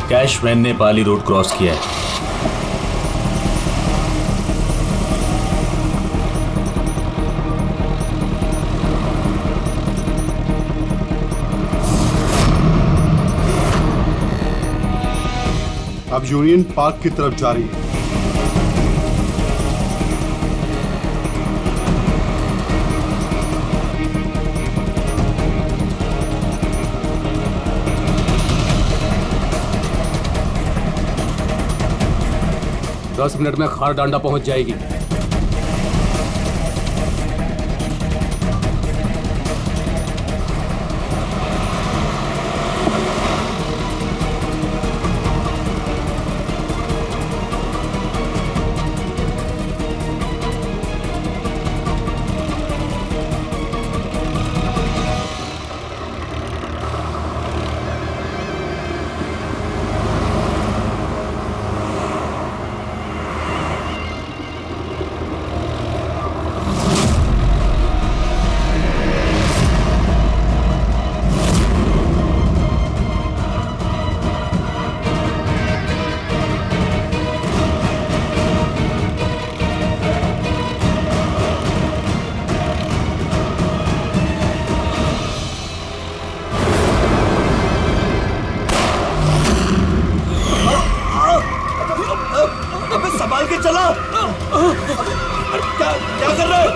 Cash van ने पाली road cross किया है। अब यूनियन पार्क की तरफ जा रही है। दस मिनट में खार डांडा पहुंच जाएगी। संभाल के चला। क्या कर रहे हो?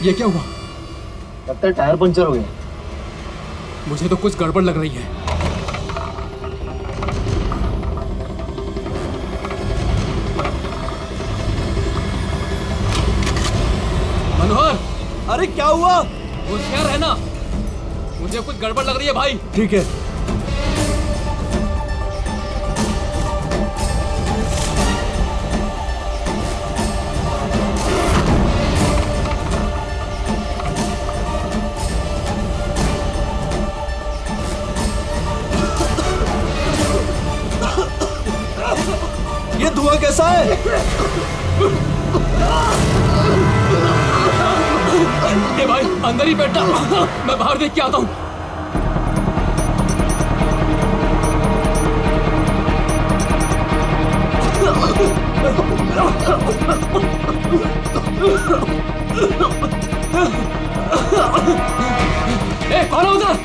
ये क्या हुआ? लगता है टायर पंचर हो गया। मुझे तो कुछ गड़बड़ लग रही है। मनोहर, अरे क्या हुआ? होशियार रहना, मुझे कुछ गड़बड़ लग रही है भाई। ठीक है। ये धुआं कैसा है? ये भाई अंदर ही बैठा, मैं बाहर देख के आता हूँ। ए, कौन है उधर?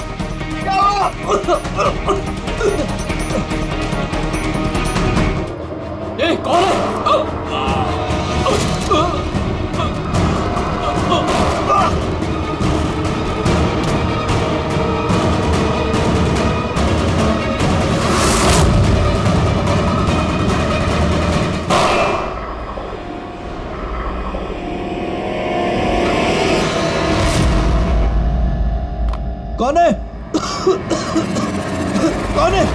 ए, कौन है? कौन है? कौन है?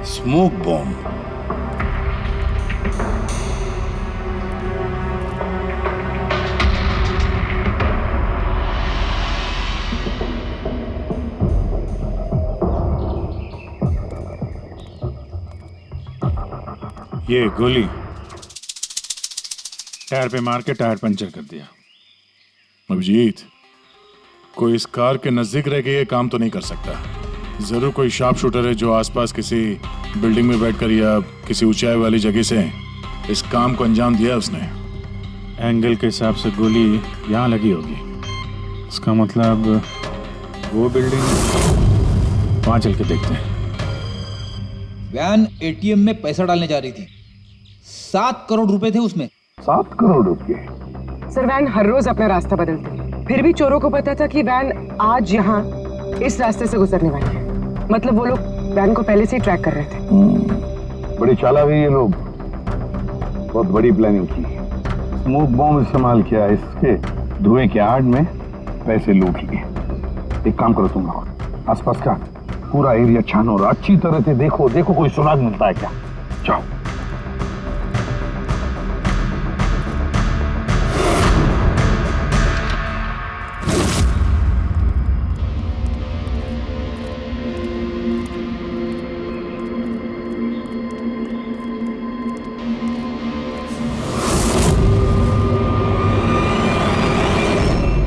Smoke bomb. ये गोली टायर पे मार के टायर पंचर कर दिया। अभिजीत, कोई इस कार के नजदीक रह के ये काम तो नहीं कर सकता। जरूर कोई शार्प शूटर है जो आसपास किसी बिल्डिंग में बैठकर या किसी ऊंचाई वाली जगह से इस काम को अंजाम दिया उसने। एंगल के हिसाब से गोली यहाँ लगी होगी। इसका मतलब वो बिल्डिंग, वहाँ चल के देखते हैं। वैन एटीएम में पैसा डालने जा रही थी। 7 करोड़ रुपए थे उसमें। 7 करोड़ रुपए? सर, वैन हर रोज अपना रास्ता बदलती है, फिर भी चोरों को पता था कि वैन आज यहाँ इस रास्ते से गुजरने वाली है। मतलब वो लोग वैन को पहले से ही ट्रैक कर रहे थे। बड़ी चालाक है ये लोग, बहुत बड़ी प्लानिंग की। स्मोक बॉम्ब इस्तेमाल किया, इसके धुएं के आड़ में पैसे लूट लिए। एक काम करो तुम लोग, आसपास का पूरा एरिया छानो और अच्छी तरह से देखो कोई सुराग मिलता है क्या। जाओ।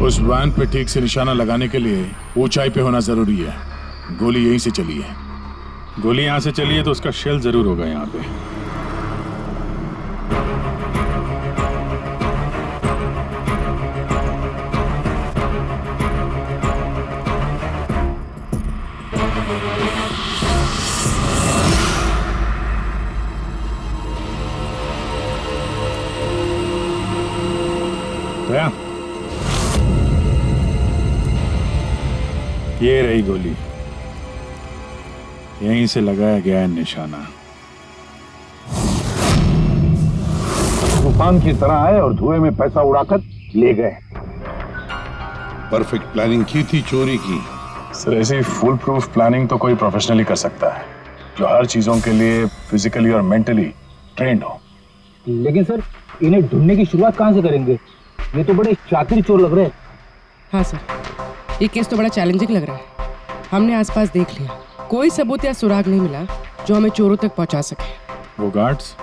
उस वैन पे ठीक से निशाना लगाने के लिए ऊंचाई पे होना जरूरी है। गोली यहीं से चली है। गोली यहाँ से चली है तो उसका शेल जरूर होगा यहाँ पे। दया, ये रही गोली, यहीं से लगाया गया है निशाना। तूफान की तरह आए और धुएं में पैसा उड़ाकर ले गए। परफेक्ट प्लानिंग की थी चोरी की। सर, ऐसी फुल प्रूफ प्लानिंग तो कोई प्रोफेशनली कर सकता है, जो हर चीजों के लिए फिजिकली और मेंटली ट्रेंड हो। लेकिन सर, इन्हें ढूंढने की शुरुआत कहाँ से करेंगे? ये तो बड़े शातिर चोर लग रहे हैं। हाँ सर, ये केस तो बड़ा चैलेंजिंग लग रहा है। हमने आसपास देख लिया, कोई सबूत या सुराग नहीं मिला जो हमें चोरों तक पहुंचा सके। वो गार्ड्स,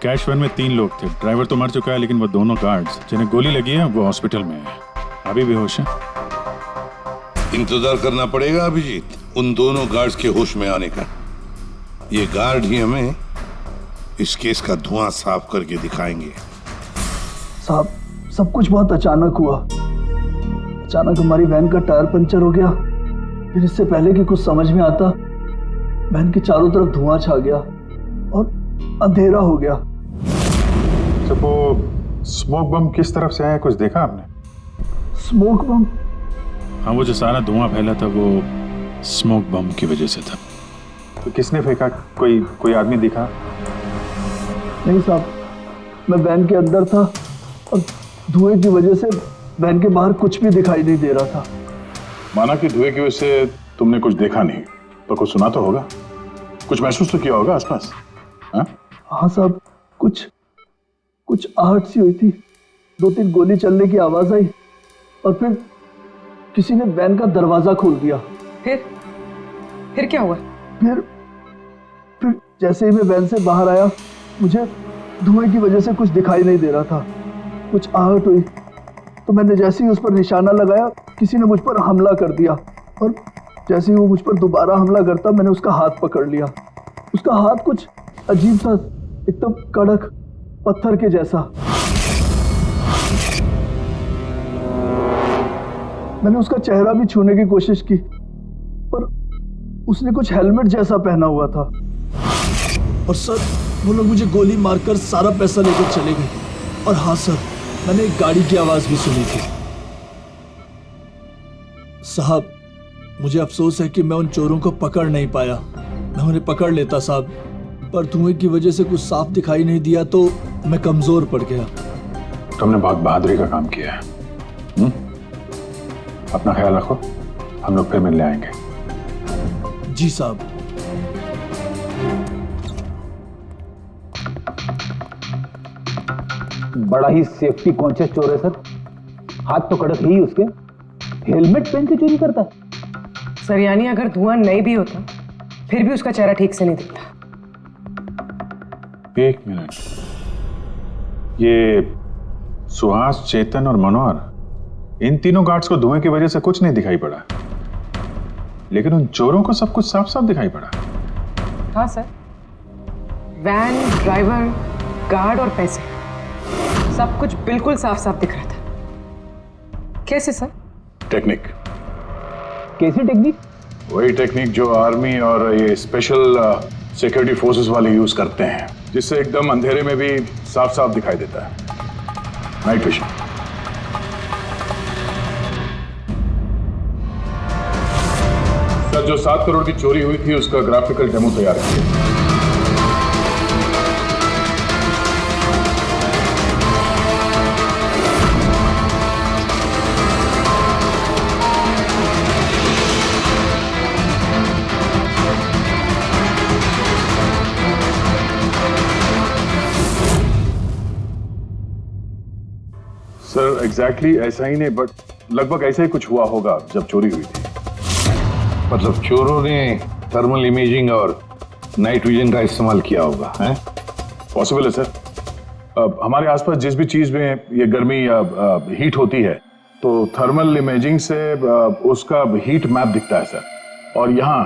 कैश वैन में 3 लोग थे। ड्राइवर तो मर चुका है, लेकिन वो दोनों गार्ड्स जिन्हें गोली लगी है वो हॉस्पिटल में है, अभी बेहोश है। इंतजार करना पड़ेगा अभिजीत, उन दोनों गार्ड्स के होश में आने का। ये गार्ड ही हमें इस केस का धुआं साफ करके दिखाएंगे। साहब, सब कुछ बहुत अचानक हुआ। अचानक हमारी वैन का टायर पंचर हो गया, फिर इससे पहले कि कुछ समझ में आता वैन के चारों तरफ धुआं छा गया और अंधेरा हो गया। तो वो स्मोक बम किस तरफ से आया, कुछ देखा आपने? स्मोक बम? हाँ, वो जो सारा धुआं फैला था वो स्मोक बम की वजह से था। तो किसने फेंका? कोई आदमी दिखा? नहीं साहब, मैं वैन के अंदर था और धुएं की वजह से वैन के बाहर कुछ भी दिखाई नहीं दे रहा था। माना कि धुएं की वजह से तुमने कुछ देखा नहीं, तो कुछ सुना तो होगा, कुछ महसूस तो किया होगा आसपास? हाँ साहब, कुछ आहट सी हुई थी, 2-3 गोली चलने की आवाज आई और फिर किसी ने वैन का दरवाजा खोल दिया। फिर क्या हुआ? फिर जैसे ही मैं वैन से बाहर आया, मुझे धुएं की वजह से कुछ दिखाई नहीं दे रहा था। कुछ आहट हुई तो मैंने जैसे ही उस पर निशाना लगाया, किसी ने मुझ पर हमला कर दिया और जैसे ही वो मुझ पर दोबारा हमला करता, मैंने उसका हाथ पकड़ लिया। उसका हाथ कुछ अजीब सा, एकदम कड़क पत्थर के जैसा। मैंने उसका चेहरा भी छूने की कोशिश की, पर उसने कुछ हेलमेट जैसा पहना हुआ था। और सर, वो लोग मुझे गोली मारकर सारा पैसा लेकर चले गए। और हाँ सर, मैंने एक गाड़ी की आवाज भी सुनी थी। साहब, मुझे अफसोस है कि मैं उन चोरों को पकड़ नहीं पाया। मैं उन्हें पकड़ लेता साहब, पर धुएं की वजह से कुछ साफ दिखाई नहीं दिया तो मैं कमजोर पड़ गया। तुमने बहुत बहादुरी का काम किया है। अपना ख्याल रखो, हम लोग फिर मिलने आएंगे। जी साहब। बड़ा ही सेफ्टी कॉन्शियस चोर है सर। हाथ तो कड़क ही उसके, हेलमेट पहन के चोरी करता है। सर, यानी अगर धुआं नहीं भी होता फिर भी उसका चेहरा ठीक से नहीं दिखता। 1 मिनट, ये सुहास, चेतन और मनोहर, इन तीनों गार्ड्स को धुएं की वजह से कुछ नहीं दिखाई पड़ा, लेकिन उन चोरों को सब कुछ साफ साफ दिखाई पड़ा। हाँ सर, वैन, ड्राइवर, गार्ड और पैसे, सब कुछ बिल्कुल साफ साफ दिख रहा था। कैसे सर? टेक्निक। कैसी टेक्निक? वही टेक्निक जो आर्मी और ये स्पेशल सिक्योरिटी फोर्सेस वाले यूज करते हैं, जिससे एकदम अंधेरे में भी साफ साफ दिखाई देता है। Night vision. जो 7 करोड़ की चोरी हुई थी उसका ग्राफिकल डेमो तैयार किया। सर एग्जैक्टली ऐसा ही नहीं, बट लगभग ऐसा ही कुछ हुआ होगा जब चोरी हुई थी। मतलब चोरों ने थर्मल इमेजिंग और नाइट विजन का इस्तेमाल किया होगा, हैं? पॉसिबल है सर। हमारे आसपास जिस भी चीज में ये गर्मी या हीट होती है तो थर्मल इमेजिंग से उसका हीट मैप दिखता है सर। और यहाँ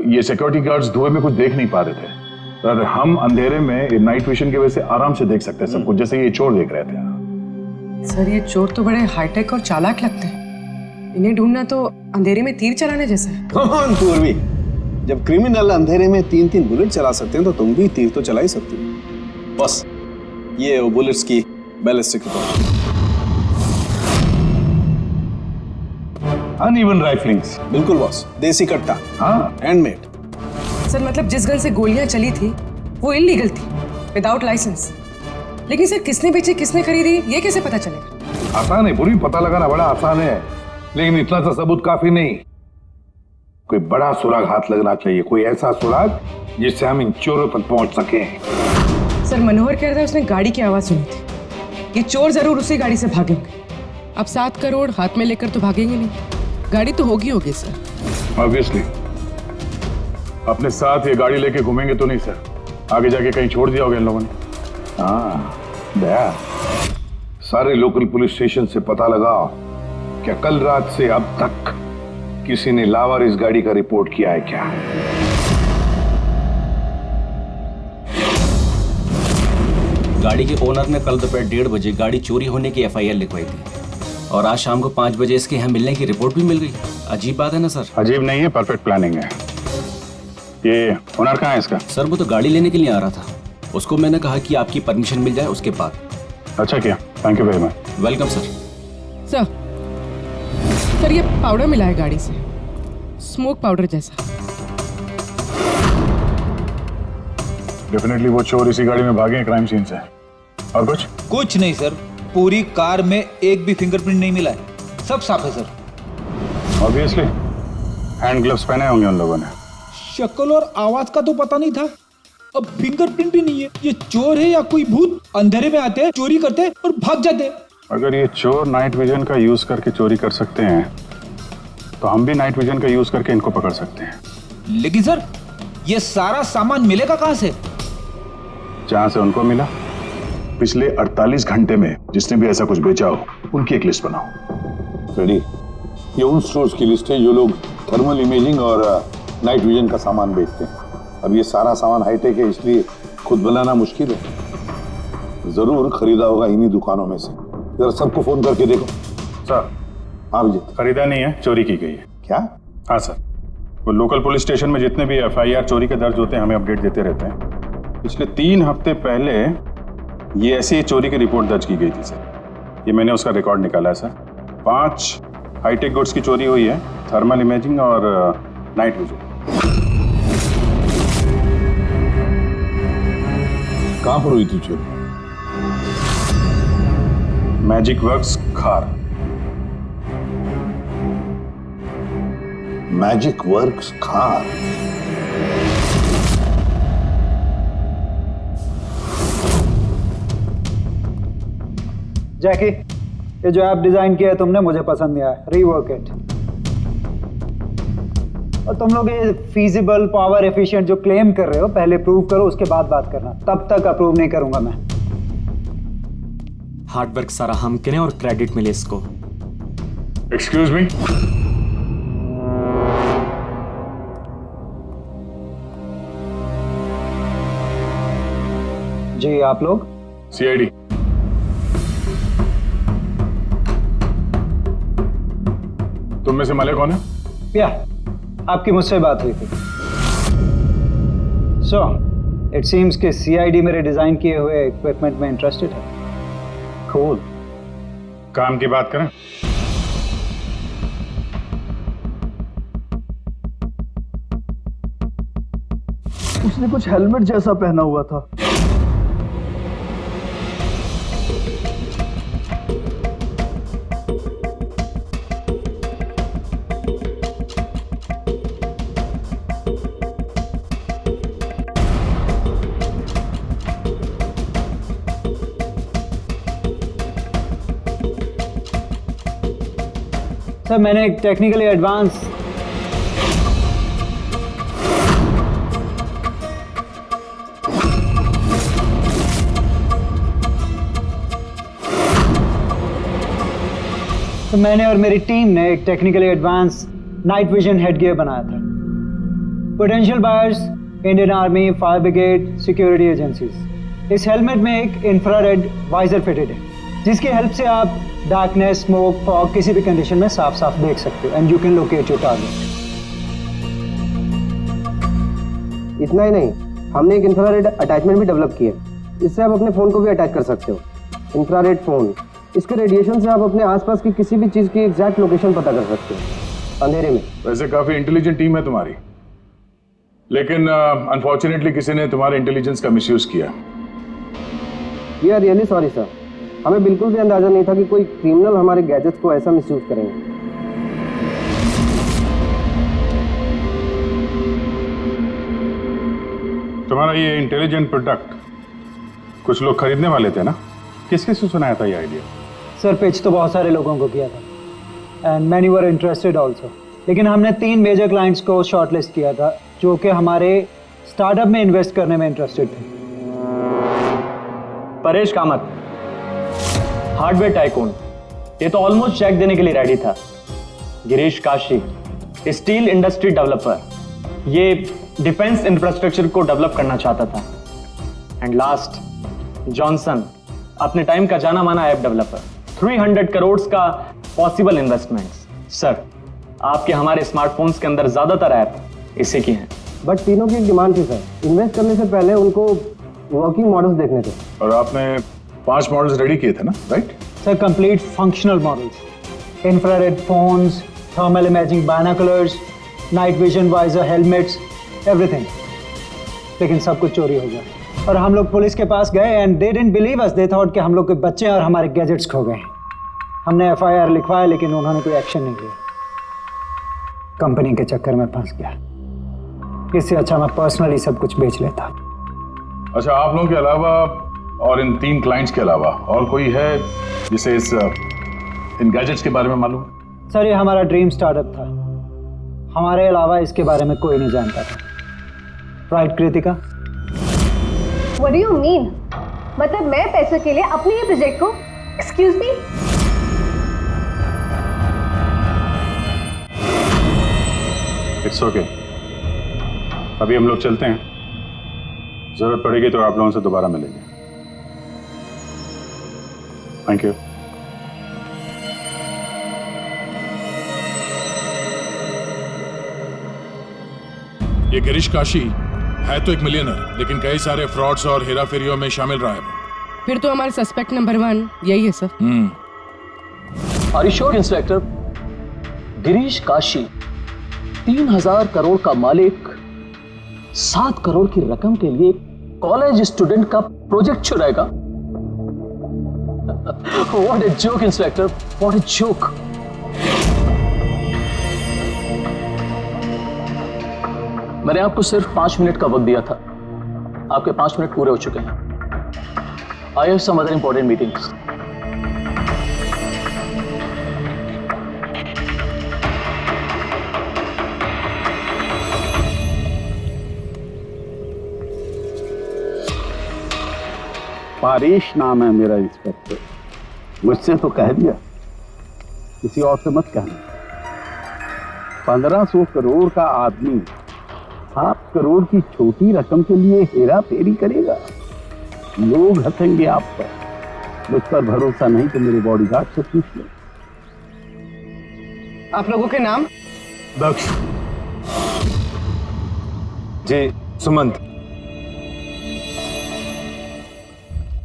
ये सिक्योरिटी गार्ड्स धुएं में कुछ देख नहीं पा रहे थे, पर हम अंधेरे में नाइट विजन की वजह से आराम से देख सकते हैं सब कुछ, जैसे ये चोर देख रहे थे। सर ये चोर तो बड़े हाईटेक और चालाक लगते हैं। इन्हें ढूंढना तो अंधेरे में तीर चलाने जैसा है। कौन पूर्वी, जब क्रिमिनल अंधेरे में 3-3 बुलेट चला सकते हैं तो तुम भी तीर तो चला ही सकती हो। बस ये वो बुलेट्स की बैलिस्टिक रिपोर्ट। अनइवन राइफलिंग्स। बिल्कुल बॉस, देसी कट्टा। हाँ, हैंडमेड। सर मतलब जिस गन से गोलियां चली थी वो इलीगल थी, विदाउट लाइसेंस। लेकिन सर किसने बेची, किसने खरीदी, ये कैसे पता चलेगा? आसान है पूरी, पता लगाना बड़ा आसान है, लेकिन इतना सा सबूत काफी नहीं। कोई बड़ा सुराग हाथ लगना चाहिए, कोई ऐसा सुराग जिससे हम इन चोरों तक पहुंच सके। सर मनोहर कह रहा है उसने गाड़ी की आवाज सुनी थी। ये चोर जरूर उसी गाड़ी से भागेंगे। अब 7 करोड़ हाथ में लेकर तो भागेंगे नहीं, गाड़ी तो होगी सर। ऑब्वियसली अपने साथ ये गाड़ी लेके घूमेंगे तो नहीं सर, आगे जाके कहीं छोड़ दिया होगा इन लोगों ने। हाँ दया, सारे लोकल पुलिस स्टेशन से पता लगाओ क्या कल रात से अब तक किसी ने लावारिस गाड़ी का रिपोर्ट किया है क्या? गाड़ी के ओनर ने कल दोपहर 1:30 बजे गाड़ी चोरी होने की FIR लिखवाई थी और आज शाम को 5 बजे इसके यहाँ मिलने की रिपोर्ट भी मिल गई। अजीब बात है ना सर? अजीब नहीं है, परफेक्ट प्लानिंग है। ये ओनर कहाँ है इसका? सर वो तो गाड़ी लेने के लिए आ रहा था, उसको मैंने कहा कि आपकी परमिशन मिल जाए उसके बाद। अच्छा किया, thank you very much. Welcome sir. Sir ये पाउडर मिला है गाड़ी से, स्मोक पाउडर जैसा। डेफिनेटली वो चोर इसी गाड़ी में भागे हैं क्राइम सीन से। और कुछ नहीं सर, पूरी कार में एक भी फिंगरप्रिंट नहीं मिला है, सब साफ है सर। ऑब्वियसली हैंड ग्लव्स पहने होंगे उन लोगों ने। शक्ल और आवाज का तो पता नहीं था, अब फिंगरप्रिंट भी नहीं है। ये चोर है या कोई भूत? अंधेरे में आते हैं, चोरी करते हैं और भाग जाते हैं। अगर ये चोर नाइट विजन का यूज करके चोरी कर सकते हैं तो हम भी नाइट विजन का यूज करके इनको पकड़ सकते हैं। लेकिन सर ये सारा सामान मिलेगा कहाँ से? जहां से उनको मिला। पिछले 48 घंटे में जिसने भी ऐसा कुछ बेचा हो उनकी एक लिस्ट बनाओ। रेडी? ये उन स्टोर्स की लिस्ट है जो लोग थर्मल इमेजिंग और नाइट विजन का सामान बेचते हैं। अब ये सारा सामान हाईटेक है, इसलिए खुद बनाना मुश्किल है। जरूर खरीदा होगा इन्हीं दुकानों में से। जरा सबको फोन करके देखो। सर हाँ विजय। खरीदा नहीं है, चोरी की गई है। क्या? हाँ सर, वो लोकल पुलिस स्टेशन में जितने भी FIR चोरी के दर्ज होते हैं हमें अपडेट देते रहते हैं। पिछले 3 हफ्ते पहले ये ऐसी चोरी की रिपोर्ट दर्ज की गई थी सर। ये मैंने उसका रिकॉर्ड निकाला है सर। 5 हाईटेक गुड्स की चोरी हुई है, थर्मल इमेजिंग और नाइट विजन। कहां पर हुई थी चोरी? मैजिक वर्क्स खार। मैजिक वर्क्स खार। जैकी, ये जो ऐप डिजाइन किया है तुमने मुझे पसंद नहीं आया, रीवर्क इट। और तुम लोग ये फीजिबल, पावर एफिशिएंट जो क्लेम कर रहे हो पहले प्रूव करो, उसके बाद बात करना। तब तक अप्रूव नहीं करूंगा मैं। हार्ड वर्क सारा हम करें और क्रेडिट मिले इसको। Excuse me. जी आप लोग? CID। तुम में से मले कौन है? या आपकी मुझसे बात हुई थी। सो इट सीम्स कि CID मेरे डिजाइन किए हुए इक्विपमेंट में इंटरेस्टेड है। कूल। काम की बात करें। उसने कुछ हेलमेट जैसा पहना हुआ था। सर मैंने एक टेक्निकली एडवांस मैंने और मेरी टीम ने एक technically advance night vision headgear बनाया था। Potential buyers Indian army, fire brigade, security agencies. इस हेलमेट में एक इंफ्रारेड वाइजर फिटेड है जिसकी हेल्प से आप डार्कनेस, स्मोक, फॉग किसी भी कंडीशन में साफ साफ देख सकते हो and you can locate your target. इतना ही नहीं, हमने एक इंफ्रारेड अटैचमेंट भी डेवलप किया है। इससे आप अपने फ़ोन को भी अटैच कर सकते हो। इंफ्रारेड फ़ोन, इसके रेडिएशन से आप अपने आसपास की किसी भी चीज़ की एग्जैक्ट लोकेशन पता कर सकते हो अंधेरे में। वैसे काफ़ी इंटेलिजेंट टीम है तुम्हारी, लेकिन अनफॉर्चुनेटली किसी ने तुम्हारे इंटेलिजेंस का मिसयूज किया। We are really sorry sir, हमें बिल्कुल भी अंदाजा नहीं था कि कोई क्रिमिनल हमारे गैजेट्स को ऐसा मिसयूज करेंगे। तुम्हारा ये इंटेलिजेंट प्रोडक्ट कुछ लोग खरीदने वाले थे ना? किसके से सुनाया था ये आइडिया? सर पिच तो बहुत सारे लोगों को किया था and many were interested also, लेकिन हमने 3 मेजर क्लाइंट्स को शॉर्टलिस्ट किया था जो कि हमारे स्टार्टअप में इन्वेस्ट करने में इंटरेस्टेड थे। परेश कामत, हार्डवेयर टाइकून, ये तो ऑलमोस्ट चेक देने के लिए रेडी था। Girish Kashi, steel industry developer, ये डिफेंस इंफ्रास्ट्रक्चर को डेवलप करना चाहता था। एंड लास्ट जॉनसन, अपने टाइम का जाना माना ऐप डेवलपर, 300 करोड़ का पॉसिबल इन्वेस्टमेंट्स। सर आपके हमारे स्मार्टफोन्स के अंदर ज्यादातर ऐप इसी की हैं। बट तीनों की एक डिमांड थी सर, इन्वेस्ट करने से पहले उनको वर्किंग मॉडल्स देखने थे। और आपने 5 मॉडल्स रेडी किए थे ना, right? Sir complete functional models, infrared phones, thermal imaging binoculars, night vision visor helmets, everything. लेकिन सब कुछ चोरी हो गया और हम लोग पुलिस के पास गए and they didn't believe us, they thought कि हम लोग के बच्चे और हमारे गैजेट्स खो गए। हमने FIR लिखवाया लेकिन उन्होंने कोई एक्शन नहीं लिया। कंपनी के चक्कर में फंस गया। इससे अच्छा मैं पर्सनली सब कुछ बेच लेता। अच्छा, आप लोगों के अलावा और इन 3 क्लाइंट्स के अलावा और कोई है जिसे इन गैजेट्स के बारे में मालूम? सर ये हमारा ड्रीम स्टार्टअप था, हमारे अलावा इसके बारे में कोई नहीं जानता था। Right Kritika? What do you mean? मतलब मैं पैसों के लिए अपने ही प्रोजेक्ट को, एक्सक्यूज मी? इट्स ओके, अभी हम लोग चलते हैं, जरूरत पड़ेगी तो आप लोगों से दोबारा मिलेंगे। Thank you. ये गिरीश काशी है तो एक मिलियनर, लेकिन कई सारे फ्रॉड्स और हेराफेरियों में शामिल रहा है वो। फिर तो हमारे सस्पेक्ट नंबर 1 यही है sir. Are you sure inspector? Girish Kashi 3000 crore का मालिक 7 करोड़ की रकम के लिए कॉलेज स्टूडेंट का प्रोजेक्ट चुराएगा? What a joke inspector, what a joke. मैंने आपको सिर्फ 5 मिनट का वक्त दिया था, आपके 5 मिनट पूरे हो चुके हैं। I have some other important meetings. Paresh नाम है मेरा इंस्पेक्टर, मुझसे तो कह दिया, किसी और से मत कहना। 1500 करोड़ का आदमी 7 करोड़ की छोटी रकम के लिए हेरा फेरी करेगा? लोग हंसेंगे आप पर। मुझ पर भरोसा नहीं तो मेरे बॉडीगार्ड से पूछ लो। आप लोगों के नाम? दक्ष जी, सुमंत।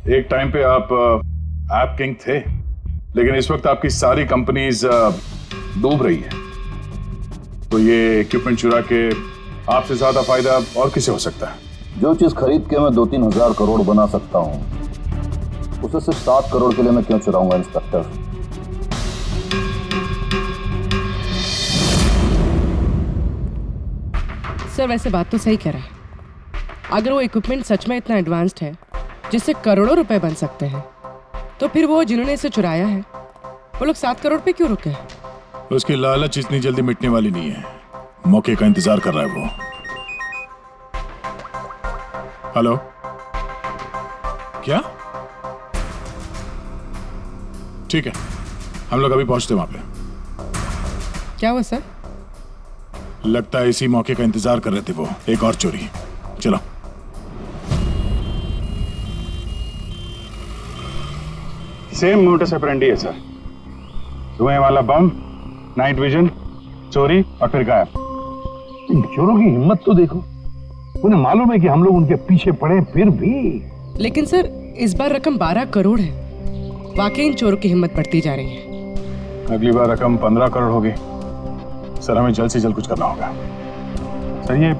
एक टाइम पे आप ऐप किंग थे, लेकिन इस वक्त आपकी सारी कंपनीज डूब रही है, तो ये इक्विपमेंट चुरा के आपसे ज्यादा फायदा और किसे हो सकता है? जो चीज खरीद के मैं 2-3 हजार करोड़ बना सकता हूं, उसे सिर्फ 7 करोड़ के लिए मैं क्यों चुराऊंगा इंस्पेक्टर? सर वैसे बात तो सही कह रहा है। अगर वो इक्विपमेंट सच में इतना एडवांस्ड है जिससे करोड़ों रुपए बन सकते हैं, तो फिर वो जिन्होंने इसे चुराया है वो लोग 7 करोड़ पे क्यों रुके? उसकी लालच इतनी जल्दी मिटने वाली नहीं है, मौके का इंतजार कर रहा है वो। हेलो, क्या? ठीक है, हम लोग अभी पहुंचते वहां पे। क्या हुआ सर? लगता है इसी मौके का इंतजार कर रहे थे वो। एक और चोरी, चलो। सेम मोटस ऑपरेंडी है सर। धुएं वाला बम, नाइट विजन, चोरी और फिर गायब। इन चोरों की हिम्मत तो देखो, उन्हें मालूम है कि हम लोग उनके पीछे पड़े, फिर भी। लेकिन सर इस बार रकम 12 करोड़ है। वाकई इन चोरों की हिम्मत बढ़ती जा रही है। अगली बार रकम 15 करोड़ होगी। सर हमें जल्द से जल्द कुछ करना होगा। सर ये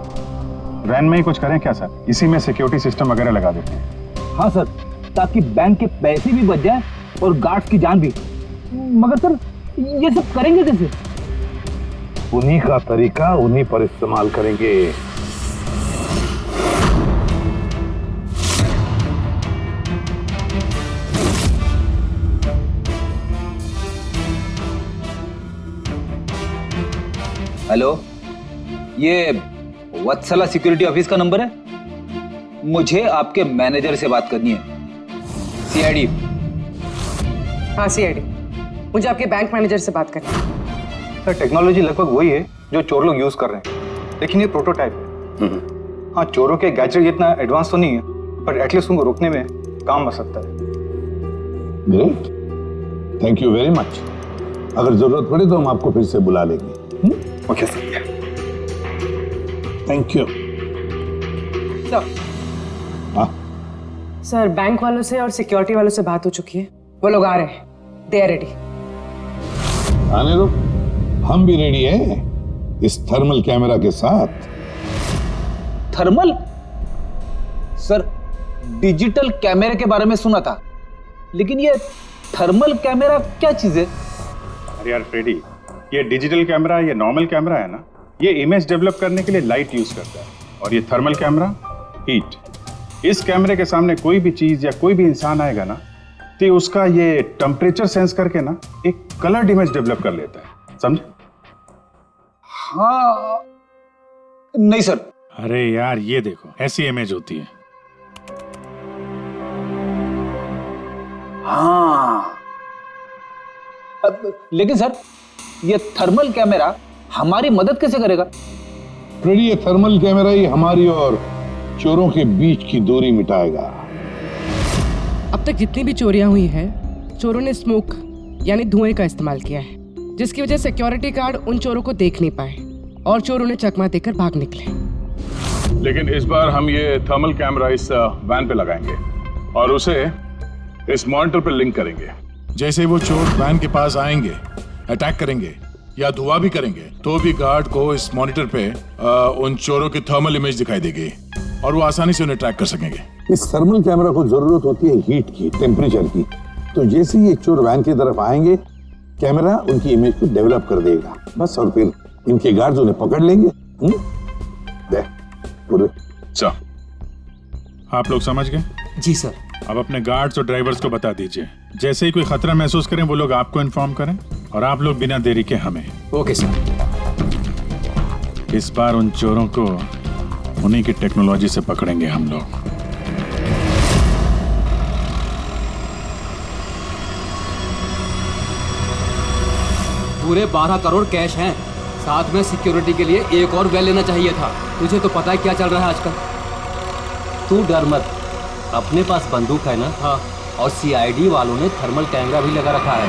वैन में ही कुछ करें क्या सर? इसी में सिक्योरिटी सिस्टम वगैरह लगा देते हैं। हाँ सर, ताकि बैंक के पैसे भी बच जाए और गार्ड्स की जान भी। मगर सर ये सब करेंगे कैसे? उन्हीं का तरीका उन्हीं पर इस्तेमाल करेंगे। हेलो, ये वत्सला सिक्योरिटी ऑफिस का नंबर है? मुझे आपके मैनेजर से बात करनी है। सीआईडी। हाँ सीआईडी, मुझे आपके बैंक मैनेजर से बात करनी है। सर टेक्नोलॉजी लगभग वही है जो चोर लोग यूज कर रहे हैं, लेकिन ये प्रोटोटाइप है। हाँ, चोरों के गैजेट जितना एडवांस तो नहीं है, पर एटलीस्ट उनको रोकने में काम आ सकता है। Great, thank you very much. अगर जरूरत पड़े तो हम आपको फिर से बुला लेंगे। Okay sir, thank you. Sir bank वालों से और सिक्योरिटी वालों से बात हो चुकी है, वो लोग आ रहे हैं। They are ready. आने दो, हम भी रेडी हैं इस थर्मल कैमरा के साथ। थर्मल? सर डिजिटल कैमरे के बारे में सुना था, लेकिन ये थर्मल कैमरा क्या चीज है? अरे यार फ्रेडी, ये डिजिटल कैमरा, ये नॉर्मल कैमरा है ना, ये इमेज डेवलप करने के लिए लाइट यूज करता है, और ये थर्मल कैमरा हीट। इस कैमरे के सामने कोई भी चीज या कोई भी इंसान आएगा ना, तो उसका ये टेम्परेचर सेंस करके ना एक कलर्ड इमेज डेवलप कर लेता है, समझे? हाँ नहीं सर। अरे यार ये देखो, ऐसी इमेज होती है। हाँ, लेकिन सर ये थर्मल कैमरा हमारी मदद कैसे करेगा? फ्रेडी, ये थर्मल कैमरा ही हमारी और चोरों के बीच की दूरी मिटाएगा। अब तक जितनी भी चोरियां हुई है, चोरों ने स्मोक यानी धुएं का इस्तेमाल किया है, जिसकी वजह से सिक्योरिटी गार्ड उन चोरों को देख नहीं पाए और चोर उन्हें चकमा देकर भाग निकले। लेकिन इस बार हम ये थर्मल कैमरा इस वैन पे लगाएंगे और उसे इस मॉनिटर पे लिंक करेंगे। जैसे वो चोर वैन के पास आएंगे, अटैक करेंगे या धुआं भी करेंगे, तो भी गार्ड को इस मॉनिटर पे उन चोरों की थर्मल इमेज दिखाई देगी और वो आसानी से उन्हें ट्रैक कर सकेंगे। इस थर्मल कैमरा को जरूरत होती है हीट की, टेम्परेचर की। तो जैसे ही ये चोर वैन की तरफ आएंगे, कैमरा उनकी इमेज को डेवलप कर देगा बस, और फिर इनके गार्ड्स उन्हें पकड़ लेंगे। पूरे आप लोग समझ गए? जी सर। अब अपने गार्ड्स और ड्राइवर्स को बता दीजिए, जैसे ही कोई खतरा महसूस करें वो लोग आपको इन्फॉर्म करें, और आप लोग बिना देरी के हमें। Okay sir. इस बार उन चोरों को उन्हीं की टेक्नोलॉजी से पकड़ेंगे हम लोग। पूरे 12 करोड़ कैश हैं, साथ में सिक्योरिटी के लिए एक और वैन लेना चाहिए था। तुझे तो पता है क्या चल रहा है आजकल। तू डर मत, अपने पास बंदूक है ना? हाँ। और सीआईडी वालों ने थर्मल कैमरा भी लगा रखा है।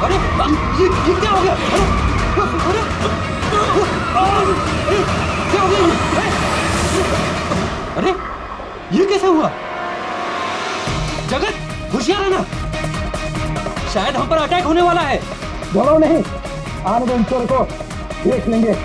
अरे ये क्या हो गया? अरे क्या हो गया? अरे ये कैसे हुआ? जगत होशियार रहना, शायद हम पर अटैक होने वाला है। बोलो नहीं, आने दो इन चोर को, देख लेंगे।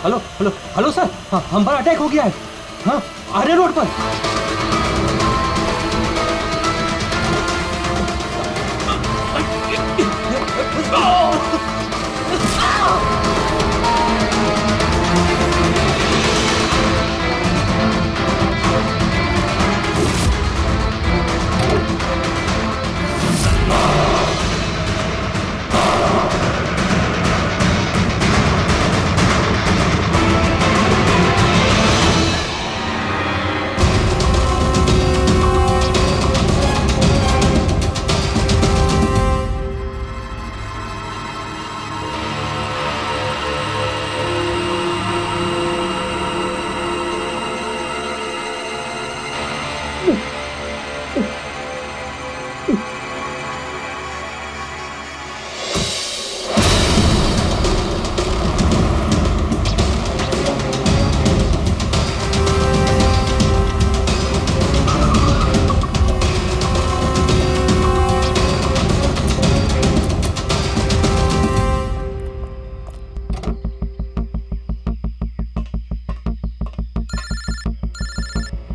हेलो हेलो हेलो सर, हाँ, हम पर अटैक हो गया है। हाँ, आर्य रोड पर।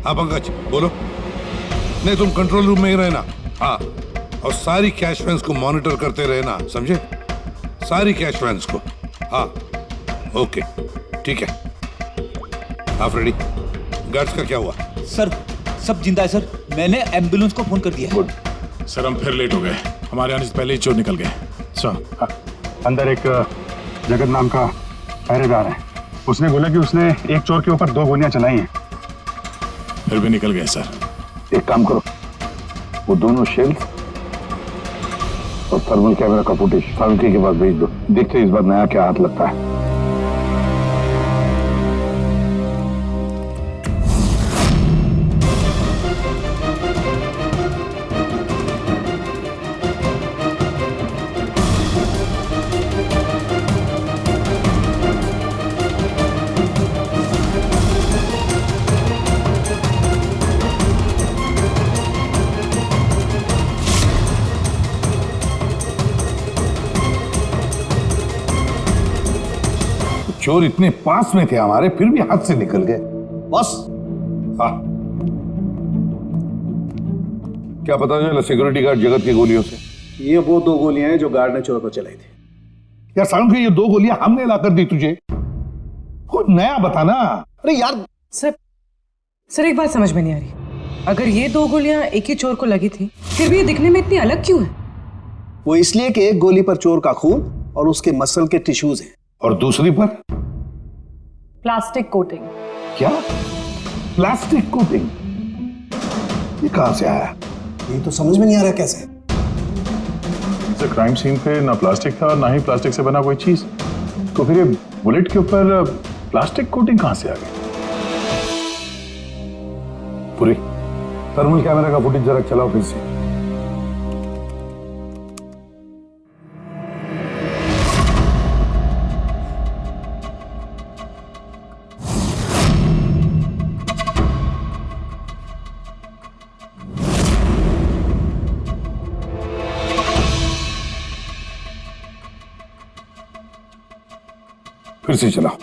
हाँ पंकज बोलो। नहीं तुम कंट्रोल रूम में ही रहना। हाँ, और सारी कैश वैन्स को मॉनिटर करते रहना, समझे? सारी कैश वैन्स को। हाँ ओके ठीक है। आप रेडी? गार्ड्स का क्या हुआ? सर सब जिंदा है सर, मैंने एम्बुलेंस को फोन कर दिया है। सर हम फिर लेट हो गए, हमारे आने से पहले ही चोर निकल गए। हाँ, अंदर एक जगत नाम का पहरेदार है, उसने बोला कि उसने एक चोर के ऊपर 2 गोलियां चलाई हैं। फिर भी निकल गए सर। एक काम करो, वो दोनों शेल्स और थर्मल कैमरा का फुटेज फारूकी के पास भेज दो। देखते हैं इस बार नया क्या हाथ लगता है। चोर इतने पास में थे हमारे, फिर भी हाथ से निकल गए। बॉस, हाँ क्या पता चला सिक्योरिटी गार्ड जगत की गोलियों से? ये वो 2 गोलियां हैं जो गार्ड ने चोर को चलाई थी। यार सालू ये 2 गोलियां हमने लाकर दी तुझे, कुछ नया बताना। अरे यार सर एक बात समझ में नहीं आ रही, अगर ये 2 गोलियां एक ही चोर को लगी थी, फिर भी ये दिखने में इतनी अलग क्यों है? वो इसलिए कि एक गोली पर चोर का खून और उसके मसल के टिश्यूज हैं, और दूसरी पर प्लास्टिक कोटिंग। क्या? Plastic coating? ये कहां से आया? ये तो समझ में नहीं आ रहा कैसे। क्राइम सीन पे ना प्लास्टिक था और ना ही प्लास्टिक से बना कोई चीज, तो फिर ये बुलेट के ऊपर प्लास्टिक कोटिंग कहां से आ गई? पूरी थर्मल कैमरा का फुटेज जरा चलाओ फिर से। फिर से चलाओ।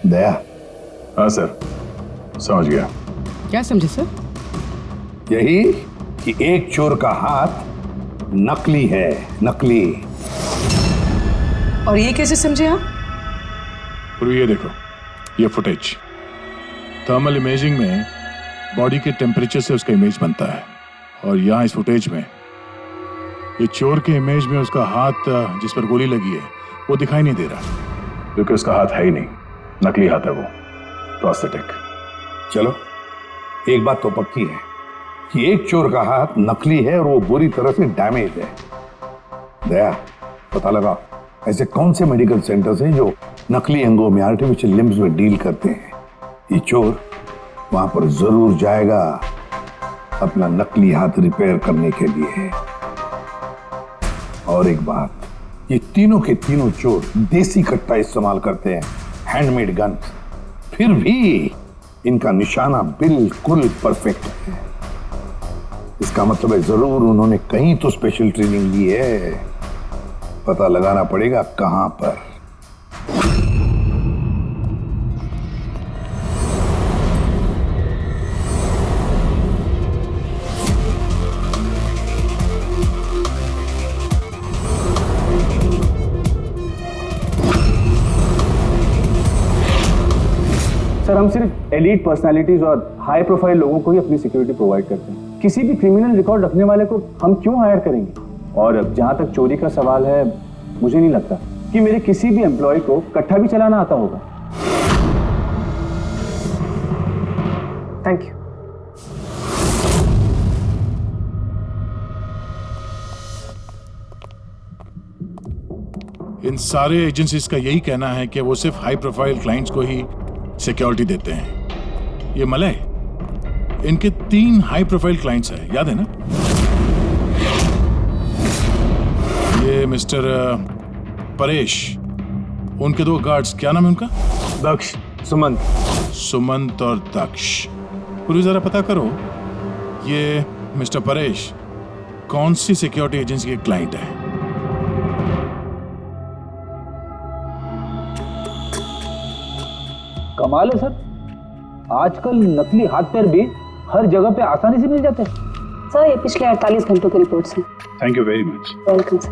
दया। हाँ सर समझ गया। क्या समझे सर? यही कि एक चोर का हाथ नकली है, नकली। और ये कैसे समझे आप? पूर्वी ये देखो, ये फुटेज थर्मल इमेजिंग में बॉडी के टेम्परेचर से उसका इमेज बनता है, और यहाँ इस फुटेज में ये चोर के इमेज में उसका हाथ जिस पर गोली लगी है वो दिखाई नहीं दे रहा। क्योंकि उसका हाथ है ही नहीं, नकली हाथ है वो, प्रोस्थेटिक। चलो एक बात तो पक्की है कि एक चोर का हाथ नकली है और वो बुरी तरह से डैमेज है। दया, पता लगा ऐसे कौन से मेडिकल सेंटर्स हैं जो नकली अंगों में, आर्टिफिशियल लिम्स में डील करते हैं। ये चोर वहां पर जरूर जाएगा अपना नकली हाथ रिपेयर करने के लिए। और एक बात, ये तीनों के तीनों चोर देसी कट्टा इस्तेमाल करते हैं, हैंडमेड गन। फिर भी इनका निशाना बिल्कुल परफेक्ट है। इसका मतलब है जरूर उन्होंने कहीं तो स्पेशल ट्रेनिंग ली है। पता लगाना पड़ेगा कहां पर। सर, हम सिर्फ एलीट पर्सनालिटीज और हाई प्रोफाइल लोगों को ही अपनी सिक्योरिटी प्रोवाइड करते हैं। किसी भी क्रिमिनल रिकॉर्ड रखने वाले को हम क्यों हायर करेंगे? और जहां तक चोरी का सवाल है, मुझे नहीं लगता कि मेरे किसी भी एम्प्लॉय को कट्टा भी चलाना आता होगा। Thank you. इन सारे एजेंसीज का यही कहना है कि वो सिर्फ हाई प्रोफाइल क्लाइंट्स को ही सिक्योरिटी देते हैं। ये मलय, इनके 3 हाई प्रोफाइल क्लाइंट्स हैं, याद है ना? ये मिस्टर परेश, उनके 2 गार्ड्स, क्या नाम है उनका? दक्ष, सुमंत। सुमंत और दक्ष। पूरी जरा पता करो ये मिस्टर परेश कौन सी सिक्योरिटी एजेंसी के क्लाइंट है। कमाल है सर, आजकल नकली हाथ पैर भी हर जगह पे आसानी से मिल जाते हैं। सर, ये पिछले 48 घंटों की रिपोर्ट्स हैं। Thank you very much. Welcome sir.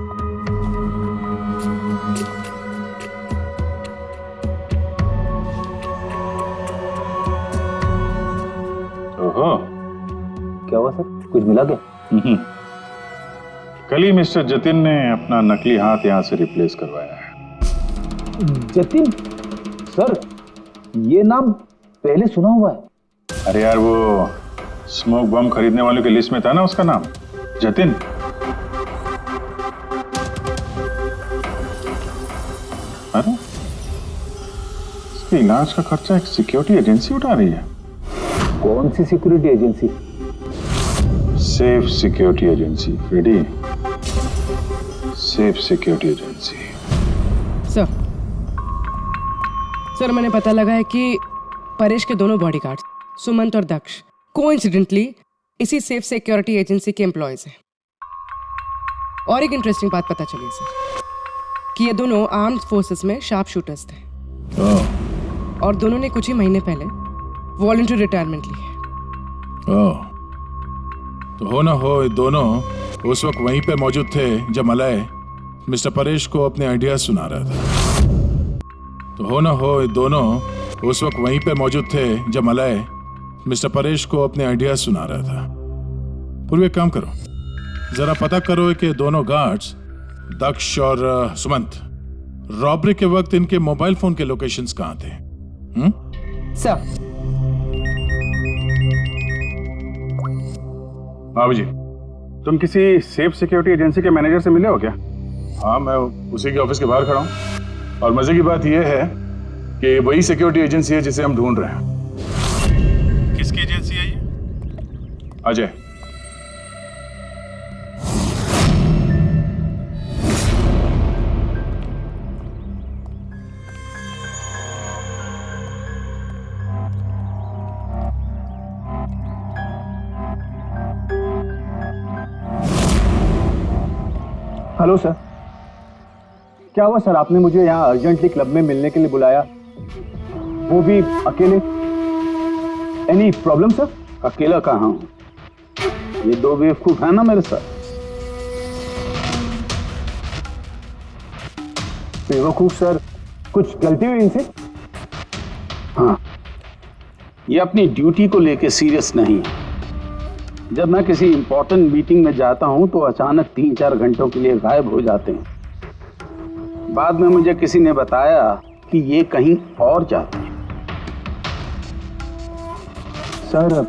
ओहो, क्या हुआ सर, कुछ मिला क्या? कल ही मिस्टर जतिन ने अपना नकली हाथ यहाँ से रिप्लेस करवाया है। जतिन? सर, ये नाम पहले सुना हुआ है। अरे यार, वो स्मोक बम खरीदने वालों की लिस्ट में था ना उसका नाम, जतिन। अरे इसके इलाज का खर्चा एक सिक्योरिटी एजेंसी उठा रही है। कौन सी security agency? Safe security agency. Ready? Safe security agency. Sir, मैंने पता लगा है कि परेश के दोनों बॉडीगार्ड्स सुमंत और दक्ष कोइंसिडेंटली इसी सेफ सिक्योरिटी एजेंसी के एम्प्लॉयज हैं। और एक इंटरेस्टिंग बात पता चली सर कि ये दोनों आर्म्ड फोर्सेस में शार्प शूटर्स थे। और दोनों ने कुछ ही महीने पहले वॉलंटरी रिटायरमेंट ली है। तो हो ना हो ये दोनों उस वक्त वहीं पे मौजूद थे जब मलय मिस्टर परेश को अपने आइडियाज सुना रहा था। तो हो ना हो ये दोनों उस वक्त वहीं पे मौजूद थे जब मलय मिस्टर परेश को अपने आइडियाज सुना रहा था। पूर्व एक काम करो, जरा पता करो कि दोनों गार्ड्स दक्ष और सुमंत रॉबरी के वक्त इनके मोबाइल फोन के लोकेशंस कहाँ थे। सर। बाबू जी, तुम किसी सेफ सिक्योरिटी एजेंसी के मैनेजर से मिले हो क्या? हाँ, मैं उसी के ऑफिस के बाहर खड़ा हूँ। और मजे की बात यह है कि वही सिक्योरिटी एजेंसी है जिसे हम ढूंढ रहे हैं। किसकी एजेंसी है ये? अजय। हेलो सर, क्या हुआ सर? आपने मुझे यहाँ अर्जेंटली क्लब में मिलने के लिए बुलाया, वो भी अकेले। Any problem sir? अकेला कहाँ हूँ, ये 2 बेवकूफ है ना मेरे साथ। बेवकूफ सर, कुछ गलती हुई इनसे? हाँ, ये अपनी ड्यूटी को लेके सीरियस नहीं है। जब मैं किसी इंपॉर्टेंट मीटिंग में जाता हूं तो अचानक 3-4 घंटों के लिए गायब हो जाते हैं। बाद में मुझे किसी ने बताया कि ये कहीं और जाते हैं। सर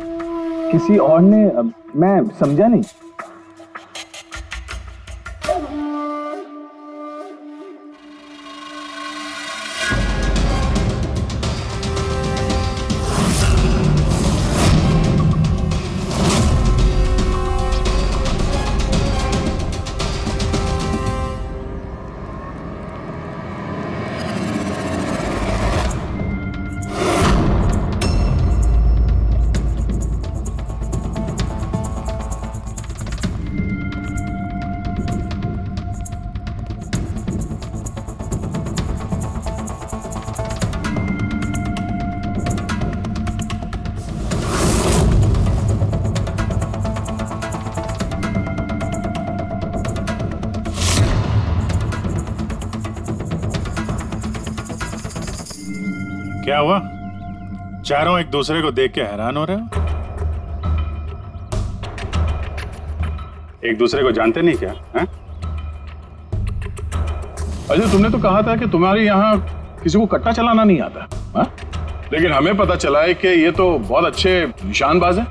किसी और ने, मैं समझा नहीं। क्या हुआ? चारों एक दूसरे को देख के हैरान हो रहे हो? एक दूसरे को जानते नहीं क्या? हैं? अजय, तुमने तो कहा था कि तुम्हारे यहाँ किसी को कट्टा चलाना नहीं आता, हा? लेकिन हमें पता चला है कि ये तो बहुत अच्छे निशानबाज हैं।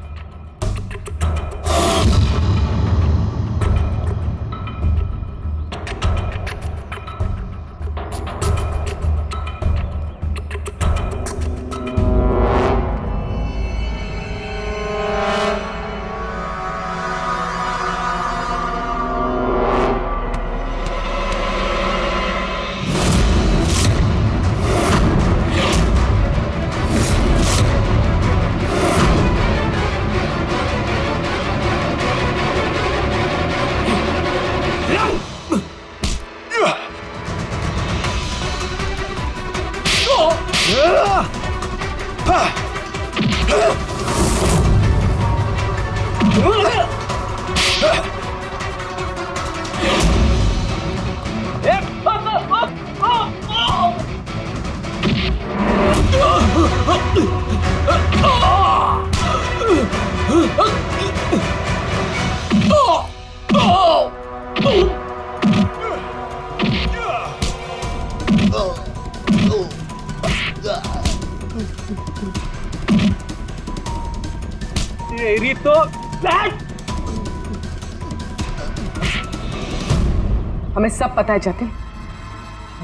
हमें सब पता है जतिन,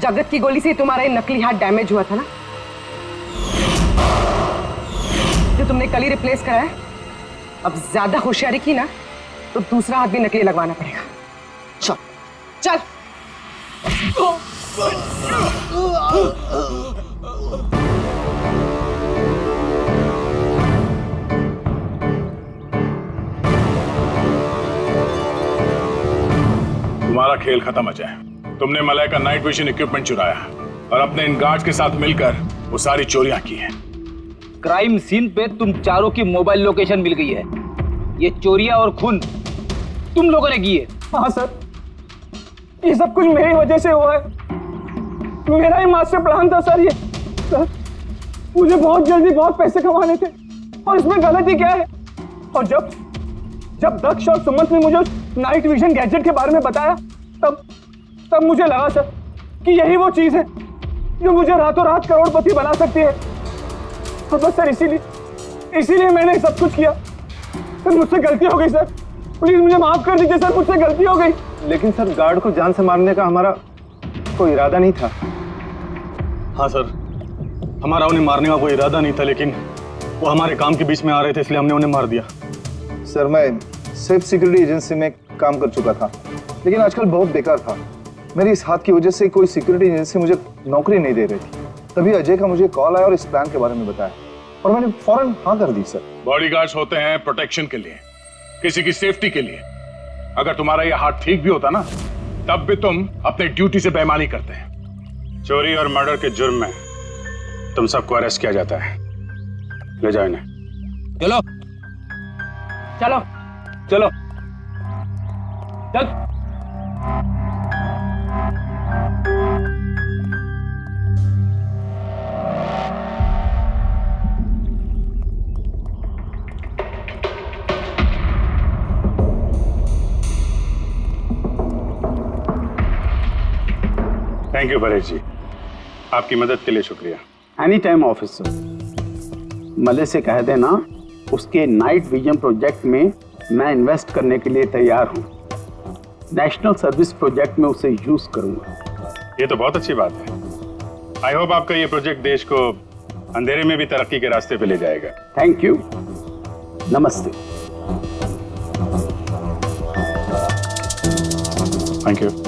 जगत की गोली से तुम्हारा ये नकली हाथ डैमेज हुआ था ना, जो तुमने कल ही रिप्लेस कराया है। अब ज्यादा होशियारी की ना तो दूसरा हाथ भी नकली लगवाना पड़ेगा। चल चल। तुम्हारा खेल खत्म अजय। तुमने मलय का नाइट विजन इक्विपमेंट चुराया और अपने इन गार्ड्स के साथ मिलकर वो सारी चोरियां की हैं। क्राइम सीन पे तुम चारों की मोबाइल लोकेशन मिल गई है। ये चोरियां और खून तुम लोगों ने की है। हाँ सर, ये सब कुछ मेरी वजह से हुआ है। मेरा ही मास्टर प्लान था सर। ये सर, मुझे बहुत जल्दी बहुत पैसे कमाने थे और इसमें गलती क्या है? और जब दक्ष और सुमंत ने मुझे नाइट विजन गैजेट के बारे में बताया तब मुझे लगा सर कि यही वो चीज है जो मुझे रातों रात करोड़पति बना सकती है। और बस सर इसीलिए मैंने सब कुछ किया। सर मुझसे गलती हो गई सर, प्लीज मुझे माफ कर दीजिए सर, मुझसे गलती हो गई। लेकिन सर गार्ड को जान से मारने का हमारा कोई इरादा नहीं था। हाँ सर, हमारा उन्हें मारने का कोई इरादा नहीं था, लेकिन वो हमारे काम के बीच में आ रहे थे इसलिए हमने उन्हें मार दिया। सर मैं सेफ सिक्योरिटी एजेंसी में काम कर चुका था, लेकिन आजकल बहुत बेकार था। मेरी इस हाथ की वजह से कोई सिक्योरिटी एजेंसी मुझे नौकरी नहीं दे रही थी। तभी अजय का मुझे कॉल आया और इस प्लान के बारे में बताया और मैंने फौरन हाँ कर दी। सर बॉडीगार्ड्स होते हैं प्रोटेक्शन के लिए, किसी की सेफ्टी के लिए। अगर तुम्हारा ये हाथ ठीक भी होता ना तब भी तुम अपने ड्यूटी से बेईमानी करते हैं। चोरी और मर्डर के जुर्म में तुम सबको अरेस्ट किया जाता है। ले जाओ इन्हें। चलो चलो चलो चल। थैंक यू परेश जी, आपकी मदद के लिए शुक्रिया। Any time officer. मले से कह देना उसके नाइट विजन प्रोजेक्ट में मैं इन्वेस्ट करने के लिए तैयार हूँ। नेशनल सर्विस प्रोजेक्ट में उसे यूज करूंगा। ये तो बहुत अच्छी बात है। आई होप आपका ये प्रोजेक्ट देश को अंधेरे में भी तरक्की के रास्ते पे ले जाएगा। थैंक यू, नमस्ते। Thank you.